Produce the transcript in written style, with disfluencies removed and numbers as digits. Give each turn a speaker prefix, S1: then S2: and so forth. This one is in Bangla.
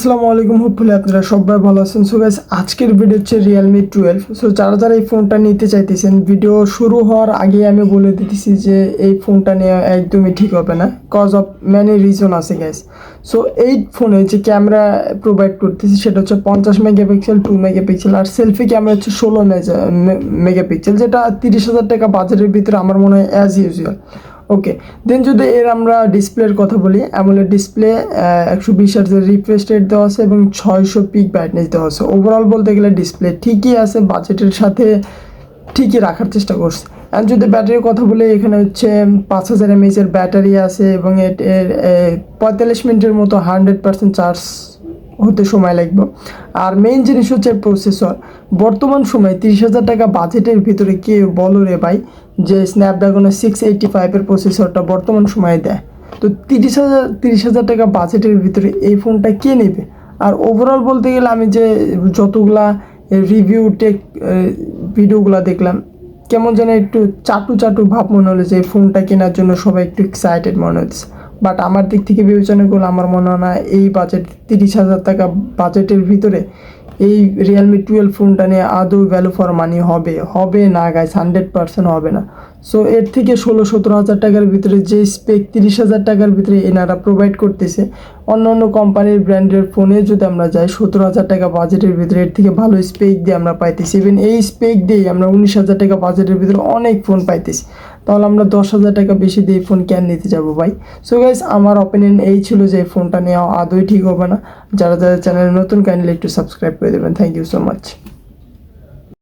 S1: আসসালামু আলাইকুম, হোপফুলি আপনারা সবাই ভালো আছেন। সো গাইস, আজকের ভিডিও হচ্ছে Realme 12। সো যারা এই ফোনটা নিতে চাইতেছেন, ভিডিও শুরু হওয়ার আগে আমি বলে দিতেছি যে এই ফোনটা নেওয়া একদমই ঠিক হবে না, কজ অফ ম্যানি রিজন আছে গাইস। সো এই ফোনে যে ক্যামেরা প্রোভাইড করতেছি সেটা হচ্ছে 50 মেগাপিক্সেল, 2 মেগাপিক্সেল, আর সেলফি ক্যামেরা হচ্ছে 16 মেগাপিক্সেল, যেটা 30,000 টাকা বাজেটের ভিতরে আমার মনে হয় অ্যাজ ইউজুয়াল। ওকে, দেন যদি আমরা ডিসপ্লের কথা বলি, অ্যামোলেড ডিসপ্লে, 120 হার্জের রিফ্রেশ রেট দেওয়া আছে এবং 600 পিক ব্রাইটনেস দেওয়া আছে। ওভারঅল বলতে গেলে ডিসপ্লে ঠিকই আছে, বাজেটের সাথে ঠিকই রাখার চেষ্টা করছে। অ্যান্ড যদি ব্যাটারির কথা বলি, এখানে হচ্ছে 5000 mAh-এর ব্যাটারি আছে এবং এর 45 মিনিটের মতো 100% চার্জ হতে সময় লাগবে। আর মেইন জিনিস হচ্ছে প্রসেসর। বর্তমান সময়ে 30,000 টাকা বাজেটের ভিতরে কে বলো রে ভাই যে স্ন্যাপড্রাগনের 685-এর প্রসেসরটা বর্তমান সময়ে দেয়? তো 30,000 টাকা বাজেটের ভিতরে এই ফোনটা কে নেবে? আর ওভারঅল বলতে গেলে আমি যে যতগুলা রিভিউ টেক ভিডিওগুলো দেখলাম, কেমন যেন একটু চাটু চাটু ভাব মনে হলো যে এই ফোনটা কেনার জন্য সবাই একটু এক্সাইটেড মনে হচ্ছে। বাট আমার দিক থেকে বিবেচনা করলে আমার মনে হয় না এই বাজেট 30,000 টাকা বাজেটের ভিতরে এই Realme 12 ফোনটা নিয়ে আদৌ ভ্যালু ফর মানি হবে না গাইস, 100% হবে না। সো এর থেকে 16-17 হাজার টাকার ভিতরে যে স্পেক 30,000 টাকার ভিতরে এনারা প্রোভাইড করতেছে, অন্য অন্য কোম্পানির ব্র্যান্ডের ফোনে যদি আমরা যাই 17,000 টাকা বাজেটের ভিতরে এর থেকে ভালো স্পেক দিয়ে আমরা পাইতেছি। ইভেন এই স্পেক দিয়ে আমরা 19,000 টাকা বাজেটের ভিতরে অনেক ফোন পাইতেছি। তাহলে আমরা 10,000 টাকা বেশি দিয়ে ফোন কেন নিতে যাবো ভাই? সো গাইস, আমার অপিনিয়ন এই ছিল যে ফোনটা নেওয়া আদৌ ঠিক হবে না। যারা চ্যানেলে নতুন, কাইন্ডলি একটু সাবস্ক্রাইব করে দেবেন। Thank you so much.